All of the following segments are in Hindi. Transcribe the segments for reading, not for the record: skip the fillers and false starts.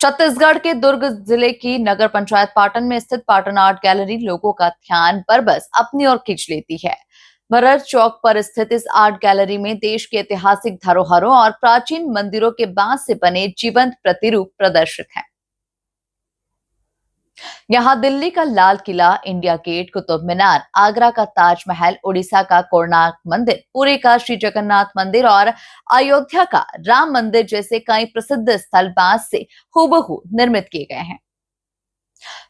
छत्तीसगढ़ के दुर्ग जिले की नगर पंचायत पाटन में स्थित पाटन आर्ट गैलरी लोगों का ध्यान पर बस अपनी ओर खींच लेती है। भरत चौक पर स्थित इस आर्ट गैलरी में देश के ऐतिहासिक धरोहरों और प्राचीन मंदिरों के बांस से बने जीवंत प्रतिरूप प्रदर्शित हैं। यहाँ दिल्ली का लाल किला, इंडिया गेट, कुतुब मीनार, आगरा का ताजमहल, उड़ीसा का कोणार्क मंदिर, पुरी का श्री जगन्नाथ मंदिर और अयोध्या का राम मंदिर जैसे कई प्रसिद्ध स्थल बांस से हूबहू निर्मित किए गए हैं।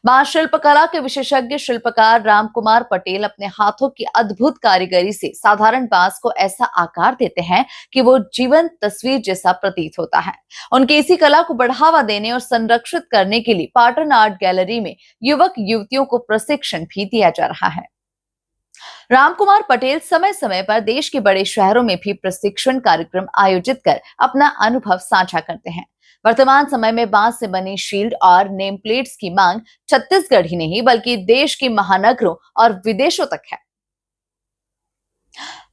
बांस शिल्पकला के विशेषज्ञ शिल्पकार रामकुमार पटेल अपने हाथों की अद्भुत कारीगरी से साधारण बांस को ऐसा आकार देते हैं कि वो जीवंत तस्वीर जैसा प्रतीत होता है। उनकी इसी कला को बढ़ावा देने और संरक्षित करने के लिए पाटन आर्ट गैलरी में युवक युवतियों को प्रशिक्षण भी दिया जा रहा है। रामकुमार पटेल समय समय पर देश के बड़े शहरों में भी प्रशिक्षण कार्यक्रम आयोजित कर अपना अनुभव साझा करते हैं। वर्तमान समय में बांस से बनी शील्ड और नेम प्लेट्स की मांग छत्तीसगढ़ ही नहीं बल्कि देश के महानगरों और विदेशों तक है।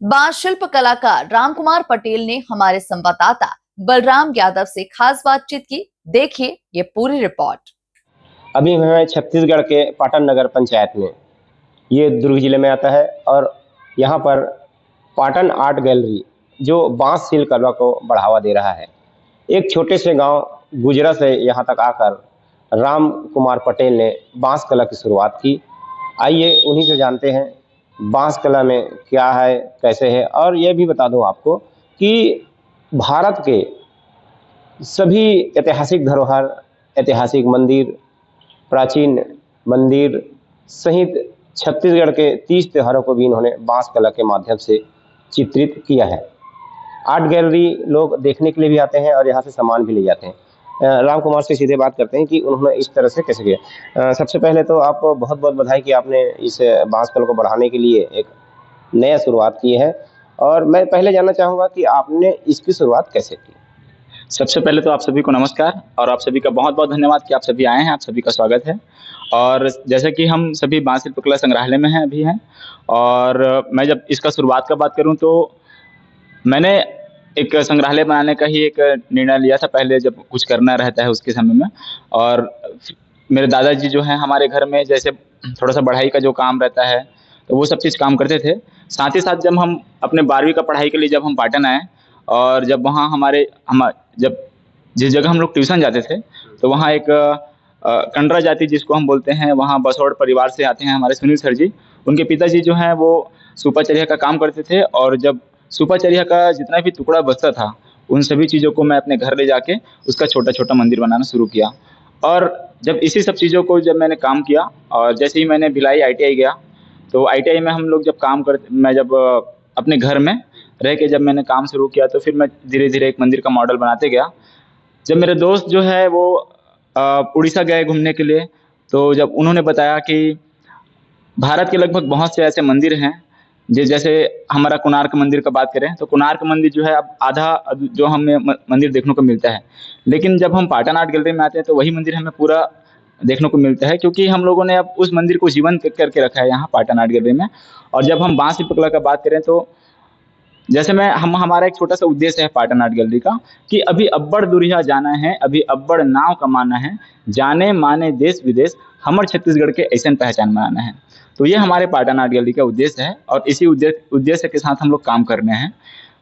बांस शिल्प कलाकार रामकुमार पटेल ने हमारे संवाददाता बलराम यादव से खास बातचीत की। देखिए ये पूरी रिपोर्ट। अभी मैं छत्तीसगढ़ के पाटन नगर पंचायत में, ये दुर्ग जिले में आता है और यहाँ पर पाटन आर्ट गैलरी जो बांस शिल्प कला को बढ़ावा दे रहा है। एक छोटे से गांव गुजरा से यहाँ तक आकर राम कुमार पटेल ने बांस कला की शुरुआत की। आइए उन्हीं से जानते हैं बांस कला में क्या है, कैसे है। और यह भी बता दूं आपको कि भारत के सभी ऐतिहासिक धरोहर, ऐतिहासिक मंदिर, प्राचीन मंदिर सहित छत्तीसगढ़ के 30 त्योहारों को भी इन्होंने बांस कला के माध्यम से चित्रित किया है। आर्ट गैलरी लोग देखने के लिए भी आते हैं और यहाँ से सामान भी ले जाते हैं। राम कुमार से सीधे बात करते हैं कि उन्होंने इस तरह से कैसे किया। सबसे पहले तो आपको बहुत बहुत बधाई कि आपने इस बांस कला को बढ़ाने के लिए एक नया शुरुआत की है। और मैं पहले जानना चाहूँगा कि आपने इसकी शुरुआत कैसे की। सबसे पहले तो आप सभी को नमस्कार और आप सभी का बहुत बहुत धन्यवाद कि आप सभी आए हैं। आप सभी का स्वागत है। और जैसे कि हम सभी बांस शिल्प कला संग्रहालय में हैं अभी हैं, और मैं जब इसका शुरुआत का बात करूं तो मैंने एक संग्रहालय बनाने का ही एक निर्णय लिया था पहले, जब कुछ करना रहता है उसके समय में। और मेरे दादाजी जो हैं हमारे घर में, जैसे थोड़ा सा बढ़ाई का जो काम रहता है तो वो सब चीज़ काम करते थे। साथ ही साथ जब हम अपने 12वीं का पढ़ाई के लिए जब हम पाटन आए, और जब वहाँ जब जिस जगह हम लोग ट्यूशन जाते थे तो वहाँ एक कंडरा जाति जिसको हम बोलते हैं, वहाँ बसौड़ परिवार से आते हैं हमारे सुनील सर जी। उनके पिताजी जो हैं वो सुपाचरिया का काम करते थे, और जब सुपाचरिया का जितना भी टुकड़ा बचता था उन सभी चीज़ों को मैं अपने घर ले जाके उसका छोटा छोटा मंदिर बनाना शुरू किया। और जब इसी सब चीज़ों को जब मैंने काम किया, और जैसे ही मैंने भिलाई ITI गया तो ITI में हम लोग जब मैं जब अपने घर में रह के जब मैंने काम शुरू किया तो फिर मैं धीरे धीरे एक मंदिर का मॉडल बनाते गया। जब मेरे दोस्त जो है वो उड़ीसा गए घूमने के लिए, तो जब उन्होंने बताया कि भारत के लगभग बहुत से ऐसे मंदिर हैं, जैसे हमारा कोणार्क मंदिर का बात करें तो कोणार्क मंदिर जो है अब आधा जो हमें मंदिर देखने को मिलता है, लेकिन जब हम पाटन आर्ट गैलरी में आते हैं तो वही मंदिर हमें पूरा देखने को मिलता है, क्योंकि हम लोगों ने अब उस मंदिर को जीवंत करके रखा है यहाँ पाटन आर्ट गैलरी में। और जब हम बांस शिल्प कला का बात करें तो जैसे हमारा एक छोटा सा उद्देश्य है पाटन आर्ट गैलरी का कि अभी अब्बड़ दुरिहा जाना है, अभी अब्बड़ नाव कमाना है, जाने माने देश विदेश हमर छत्तीसगढ़ के ऐसे पहचान बनाना है। तो ये हमारे पाटन आर्ट गैलरी का उद्देश्य है और इसी उद्देश्य के साथ हम लोग काम कर रहे हैं।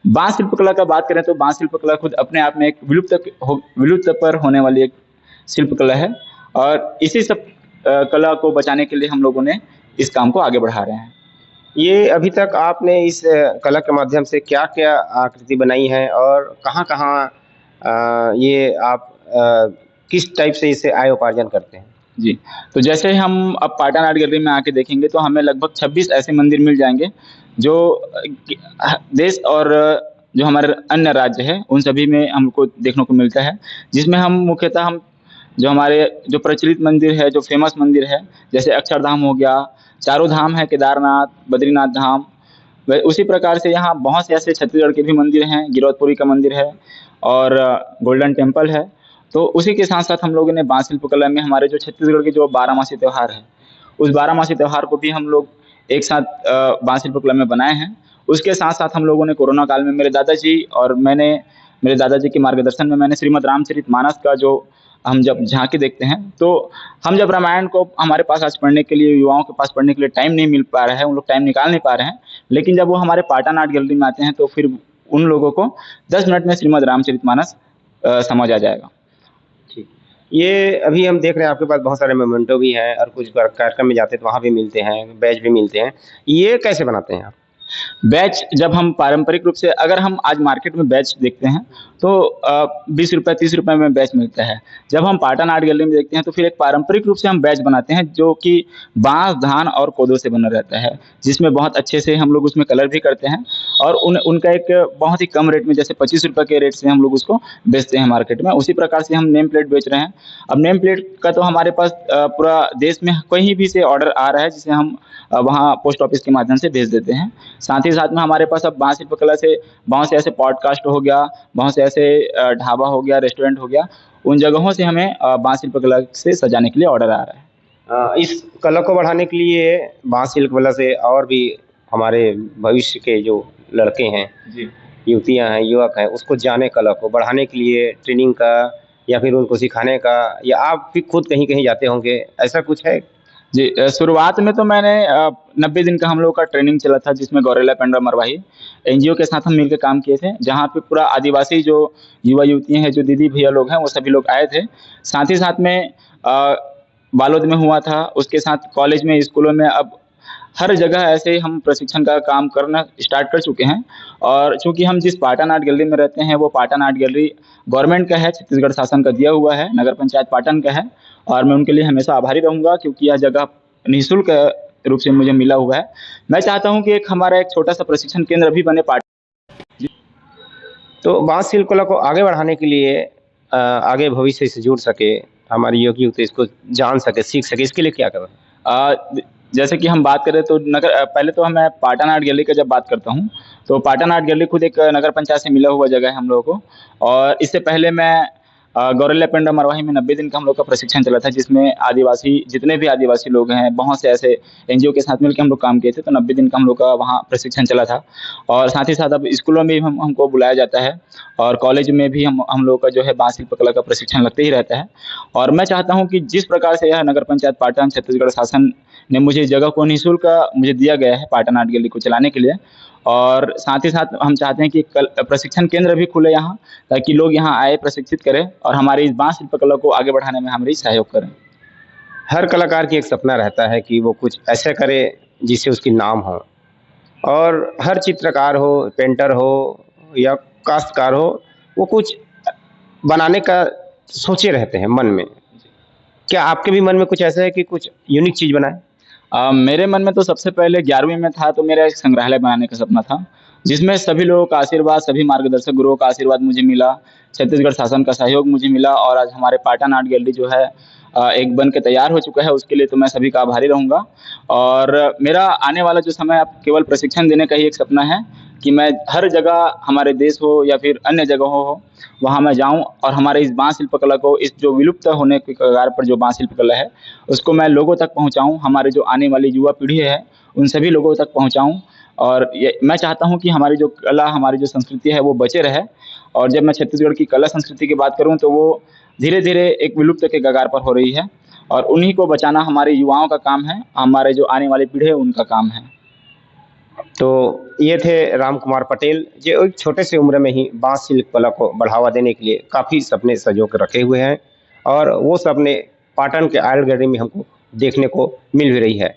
बांस शिल्प कला का बात करें तो बांस शिल्प कला खुद अपने आप में एक विलुप्त पर होने वाली एक शिल्प कला है, और इसी सब कला को बचाने के लिए हम लोगों ने इस काम को आगे बढ़ा रहे हैं। ये अभी तक आपने इस कला के माध्यम से क्या क्या आकृति बनाई है और कहाँ कहाँ ये आप किस टाइप से इससे आय उपार्जन करते हैं? जी, तो जैसे हम अब पाटन आर्ट गैलरी में आके देखेंगे तो हमें लगभग 26 ऐसे मंदिर मिल जाएंगे जो देश और जो हमारे अन्य राज्य है उन सभी में हमको देखने को मिलता है, जिसमें हम मुख्यतः जो हमारे जो प्रचलित मंदिर है, जो फेमस मंदिर है, जैसे अक्षरधाम हो गया, चारों धाम है, केदारनाथ, बद्रीनाथ धाम, उसी प्रकार से यहाँ बहुत से ऐसे छत्तीसगढ़ के भी मंदिर हैं, गिरौदपुरी का मंदिर है और गोल्डन टेम्पल है। तो उसी के साथ साथ हम लोगों ने बांस शिल्प कला में हमारे जो छत्तीसगढ़ के जो 12 मासी त्यौहार है, उस 12 मासी त्यौहार को भी हम लोग एक साथ बांस शिल्प कला में बनाए हैं। उसके साथ साथ हम लोगों ने कोरोना काल में मेरे दादाजी के मार्गदर्शन में मैंने श्रीमद् रामचरितमानस का जो हम जब झांकी देखते हैं तो हम जब रामायण को हमारे पास आज पढ़ने के लिए, युवाओं के पास पढ़ने के लिए टाइम नहीं मिल पा रहा है, उन लोग टाइम निकाल नहीं पा रहे हैं, लेकिन जब वो हमारे पाटन आर्ट गैलरी में आते हैं तो फिर उन लोगों को 10 मिनट में श्रीमद् रामचरितमानस समझ आ जाएगा। ठीक। ये अभी हम देख रहे हैं आपके पास बहुत सारे मोमेंटो भी हैं और कुछ कार्यक्रम में जाते हैं तो वहाँ भी मिलते हैं, बैच भी मिलते हैं। ये कैसे बनाते हैं आप? बैच जब हम पारंपरिक रूप से, अगर हम आज मार्केट में बैच देखते हैं तो 20 रुपये 30 रुपये में बैच मिलता है। जब हम पाटन आर्ट गैलरी में देखते हैं तो फिर एक पारंपरिक रूप से हम बैच बनाते हैं जो कि बांस, धान और कोदो से बना रहता है, जिसमें बहुत अच्छे से हम लोग उसमें कलर भी करते हैं और उनका एक बहुत ही कम रेट में, जैसे 25 रुपये के रेट से हम लोग उसको बेचते हैं मार्केट में। उसी प्रकार से हम नेम प्लेट बेच रहे हैं। अब नेम प्लेट का तो हमारे पास पूरा देश में कहीं भी से ऑर्डर आ रहा है, जिसे हम वहाँ पोस्ट ऑफिस के माध्यम से भेज देते हैं। साथ ही साथ में हमारे पास अब बांस शिल्पकला से बहुत से ऐसे पॉडकास्ट हो गया, बहुत से ऐसे ढाबा हो गया, रेस्टोरेंट हो गया, उन जगहों से हमें बांस शिल्पकला से सजाने के लिए ऑर्डर आ रहा है। इस कला को बढ़ाने के लिए बांस शिल्प कला से और भी हमारे भविष्य के जो लड़के हैं, जी। युवतियां हैं, युवक हैं, उसको जाने कला को बढ़ाने के लिए ट्रेनिंग का या फिर उनको सिखाने का, या आप भी खुद कहीं कहीं जाते होंगे, ऐसा कुछ है? जी, शुरुआत में तो मैंने 90 दिन का हम लोग का ट्रेनिंग चला था, जिसमें गौरेला पेंड्रा मरवाही एनजीओ के साथ हम मिलकर काम किए थे, जहाँ पे पूरा आदिवासी जो युवा युवतियाँ हैं, जो दीदी भैया लोग हैं, वो सभी लोग आए थे। साथ ही साथ में बालोद में हुआ था, उसके साथ कॉलेज में, स्कूलों में, अब हर जगह ऐसे ही हम प्रशिक्षण का काम करना स्टार्ट कर चुके हैं। और चूँकि हम जिस पाटन आर्ट गैलरी में रहते हैं, वो पाटन आर्ट गैलरी गवर्नमेंट का है, छत्तीसगढ़ शासन का दिया हुआ है, नगर पंचायत पाटन का है, और मैं उनके लिए हमेशा आभारी रहूँगा क्योंकि यह जगह निःशुल्क रूप से मुझे मिला हुआ है। मैं चाहता हूँ कि हमारा एक छोटा-सा प्रशिक्षण केंद्र भी बने तो बांस शिल्प कला को आगे बढ़ाने के लिए आगे भविष्य से जुड़ सके, हमारे युवक युवती इसको जान सके, सीख सके, इसके लिए क्या करें? जैसे कि हम बात करें तो पहले तो मैं पाटन आर्ट गैलरी का जब बात करता हूँ, तो पाटन आर्ट गैलरी खुद एक नगर पंचायत से मिला हुआ जगह है हम लोगों को। और इससे पहले मैं गौरेला पेंड्रा मरवाही में 90 दिन का हम लोग का प्रशिक्षण चला था, जिसमें आदिवासी, जितने भी आदिवासी लोग हैं, बहुत से ऐसे एनजीओ के साथ मिलकर हम लोग काम किए थे। तो 90 दिन का हम लोग का वहाँ प्रशिक्षण चला था। और साथ ही साथ अब स्कूलों में भी हमको बुलाया जाता है और कॉलेज में भी हम लोग का जो है बांस शिल्प कला का प्रशिक्षण लगते ही रहता है। और मैं चाहता हूँ कि जिस प्रकार से यह नगर पंचायत पाटन, छत्तीसगढ़ शासन ने मुझे जगह को निःशुल्क मुझे दिया गया है पाटन आर्ट गैलरी को चलाने के लिए, और साथ ही साथ हम चाहते हैं कि प्रशिक्षण केंद्र भी खुले यहाँ, ताकि लोग यहाँ आए, प्रशिक्षित करें और हमारी इस बांस शिल्प कला को आगे बढ़ाने में हमारी सहयोग करें। हर कलाकार की एक सपना रहता है कि वो कुछ ऐसा करे जिससे उसकी नाम हो, और हर चित्रकार हो, पेंटर हो या काश्तकार हो, वो कुछ बनाने का सोचे रहते हैं मन में। क्या आपके भी मन में कुछ ऐसा है कि कुछ यूनिक चीज़ बनाएं? मेरे मन में तो सबसे पहले 11वीं में था तो मेरा एक संग्रहालय बनाने का सपना था, जिसमें सभी लोगों का आशीर्वाद, सभी मार्गदर्शक गुरुओं का आशीर्वाद मुझे मिला, छत्तीसगढ़ शासन का सहयोग मुझे मिला और आज हमारे पाटन आर्ट गैलरी जो है एक बन के तैयार हो चुका है। उसके लिए तो मैं सभी का आभारी रहूँगा। और मेरा आने वाला जो समय अब केवल प्रशिक्षण देने का ही एक सपना है कि मैं हर जगह, हमारे देश हो या फिर अन्य जगहों हो, वहाँ मैं जाऊँ और हमारे इस बांस शिल्प कला को, इस जो विलुप्त होने के कगार पर जो बांस शिल्प कला है, उसको मैं लोगों तक पहुँचाऊँ, हमारे जो आने वाली युवा पीढ़ी है उन सभी लोगों तक पहुँचाऊँ। और ये मैं चाहता हूँ कि हमारी जो कला, हमारी जो संस्कृति है वो बचे रहे। और जब मैं छत्तीसगढ़ की कला संस्कृति की बात करूँ तो वो धीरे-धीरे एक विलुप्त के कगार पर हो रही है, और उन्हीं को बचाना हमारे युवाओं का काम है, हमारे जो आने वाली पीढ़ी है उनका काम है। तो ये थे राम कुमार पटेल, जो एक छोटे से उम्र में ही बांस शिल्प कला को बढ़ावा देने के लिए काफ़ी सपने संजो कर रखे हुए हैं, और वो सपने पाटन के आर्ट गैलरी में हमको देखने को मिल भी रही है।